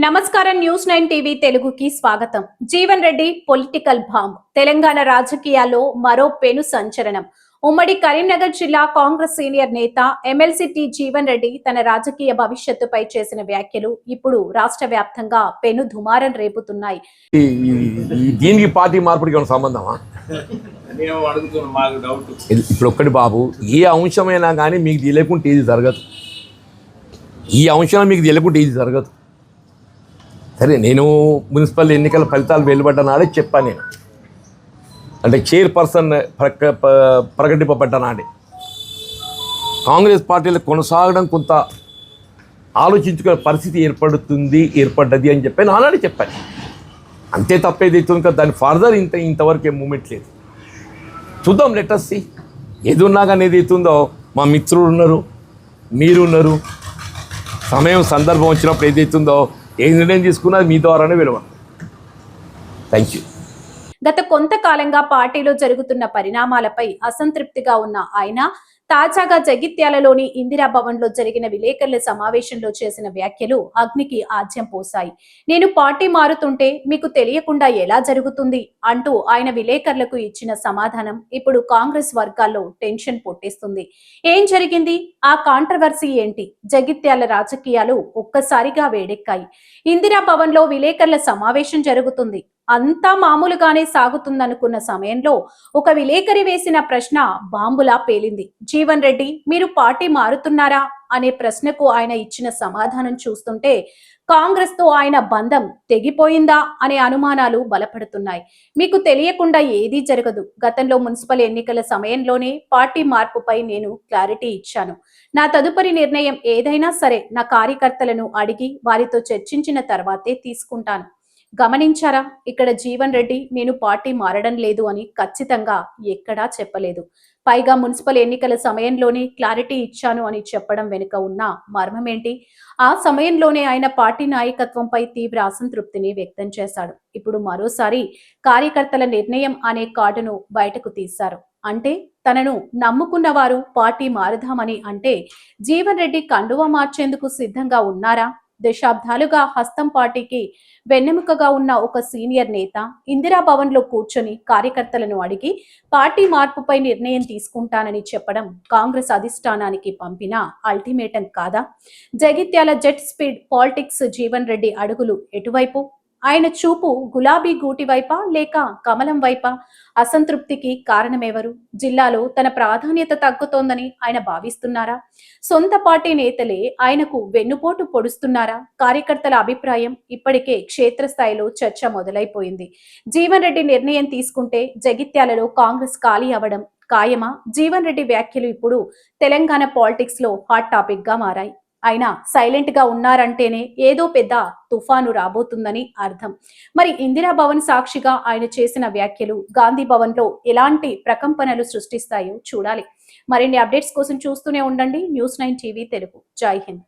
నమస్కారం news 9 TV తెలుగుకి స్వాగతం. Jeevan Reddy political bomb. తెలంగాణ రాజకీయాల్లో మరో పెను సంచలనం. ఉమ్మడి కరీంనగర్ జిల్లా కాంగ్రెస్ సీనియర్ నేత ఎమ్మెల్సీ టి జీవన్ రెడ్డి తన రాజకీయ భవిష్యత్తుపై చేసిన వ్యాఖ్యలు ఇప్పుడు రాష్ట్ర వ్యాప్తంగా పెను దుమారం రేపుతున్నాయి. దీనికి పార్టీ మార్పుడికి ఏమైనా సంబంధమా? ఇప్పుడు ఒక్కటి బాబు, ఏ అంశమైనా కానీ మీకు తెలియకుంటే ఇది జరగదు. ఈ అంశం మీకు తెలియకుంటే ఇది జరగదు. సరే, నేను మున్సిపల్ ఎన్నికల ఫలితాలు వెలువడ్డ నాడే చెప్పాను. నేను అంటే చైర్పర్సన్ ప్రకటింపబడ్డ నాడే కాంగ్రెస్ పార్టీలో కొనసాగడం కొంత ఆలోచించుకునే పరిస్థితి ఏర్పడ్డది అని చెప్పి ఆనాడే చెప్పాను. అంతే తప్పేదైతుంది కదా, దాని ఫర్దర్ ఇంతవరకు ఏం మూమెంట్ లేదు. చూద్దాం, లెటర్స్ సి. ఏది ఉన్నా కానీ ఏదైతుందో మా మిత్రులు ఉన్నారు, మీరు ఉన్నారు. సమయం సందర్భం వచ్చినప్పుడు ఏదైతుందో ఏ నిర్ణయం తీసుకున్నా మీ ద్వారానే వెలువడు. Thank you. గత కొంతకాలంగా పార్టీలో జరుగుతున్న పరిణామాలపై అసంతృప్తిగా ఉన్న ఆయన తాజాగా జగిత్యాలలోని ఇందిరా భవన్ లో జరిగిన విలేకరుల సమావేశంలో చేసిన వ్యాఖ్యలు అగ్నికి ఆజ్యం పోశాయి. నేను పార్టీ మారుతుంటే మీకు తెలియకుండా ఎలా జరుగుతుంది అంటూ ఆయన విలేకరులకు ఇచ్చిన సమాధానం ఇప్పుడు కాంగ్రెస్ వర్గాల్లో టెన్షన్ పుట్టిస్తుంది. ఏం జరిగింది? ఆ కాంట్రవర్సీ ఏంటి? జగిత్యాల రాజకీయాలు ఒక్కసారిగా వేడెక్కాయి. ఇందిరా భవన్ లో విలేకరుల సమావేశం జరుగుతుంది. అంతా మామూలుగానే సాగుతుందనుకున్న సమయంలో ఒక విలేకరి వేసిన ప్రశ్న బాంబులా పేలింది. జీవన్ రెడ్డి, మీరు పార్టీ మారుతున్నారా అనే ప్రశ్నకు ఆయన ఇచ్చిన సమాధానం చూస్తుంటే కాంగ్రెస్ తో ఆయన బంధం తెగిపోయిందా అనే అనుమానాలు బలపడుతున్నాయి. మీకు తెలియకుండా ఏదీ జరగదు. గతంలో మున్సిపల్ ఎన్నికల సమయంలోనే పార్టీ మార్పుపై నేను క్లారిటీ ఇచ్చాను. నా తదుపరి నిర్ణయం ఏదైనా సరే నా కార్యకర్తలను అడిగి వారితో చర్చించిన తర్వాతే తీసుకుంటాను. గమనించారా? ఇక్కడ జీవన్ రెడ్డి నేను పార్టీ మారడం లేదు అని ఖచ్చితంగా ఎక్కడా చెప్పలేదు. పైగా మున్సిపల్ ఎన్నికల సమయంలోనే క్లారిటీ ఇచ్చాను అని చెప్పడం వెనుక ఉన్న మర్మమేంటి? ఆ సమయంలోనే ఆయన పార్టీ నాయకత్వంపై తీవ్ర అసంతృప్తిని వ్యక్తం చేశాడు. ఇప్పుడు మరోసారి కార్యకర్తల నిర్ణయం అనే కార్డును బయటకు తీశారు. అంటే తనను నమ్ముకున్న వారు పార్టీ మారుదామని అంటే జీవన్ రెడ్డి కండువా మార్చేందుకు సిద్ధంగా ఉన్నారా? దశాబ్దాలుగా హస్తం పార్టీకి వెన్నెముకగా ఉన్న ఒక సీనియర్ నేత ఇందిరా భవన్ లో కూర్చొని కార్యకర్తలను అడిగి పార్టీ మార్పుపై నిర్ణయం తీసుకుంటానని చెప్పడం కాంగ్రెస్ అధిష్టానానికి పంపిన అల్టిమేటం కాదా? Jagtial jet speed politics Jeevan Reddy అడుగులు ఎటువైపు? ఆయన చూపు గులాబీ గూటి వైపా లేక కమలం వైపా? అసంతృప్తికి కారణమెవరు? జిల్లాలో తన ప్రాధాన్యత తగ్గుతోందని ఆయన భావిస్తున్నారా? సొంత పార్టీ నేతలే ఆయనకు వెన్నుపోటు పొడుస్తున్నారా? కార్యకర్తల అభిప్రాయం ఇప్పటికే క్షేత్రస్థాయిలో చర్చ మొదలైపోయింది. జీవన్ రెడ్డి నిర్ణయం తీసుకుంటే జగిత్యాలలో కాంగ్రెస్ ఖాళీ అవ్వడం ఖాయమా? జీవన్ రెడ్డి వ్యాఖ్యలు ఇప్పుడు తెలంగాణ పాలిటిక్స్ లో హాట్ టాపిక్ గా మారాయి. ఆయన సైలెంట్ గా ఉన్నారంటేనే ఏదో పెద్ద తుఫాను రాబోతుందని అర్థం. మరి ఇందిరా భవన్ సాక్షిగా ఆయన చేసిన వ్యాఖ్యలు గాంధీ భవన్ లో ఎలాంటి ప్రకంపనలు సృష్టిస్తాయో చూడాలి. మరిన్ని అప్డేట్స్ కోసం చూస్తూనే ఉండండి న్యూస్ 9 టీవీ తెలుగు. జై హింద్.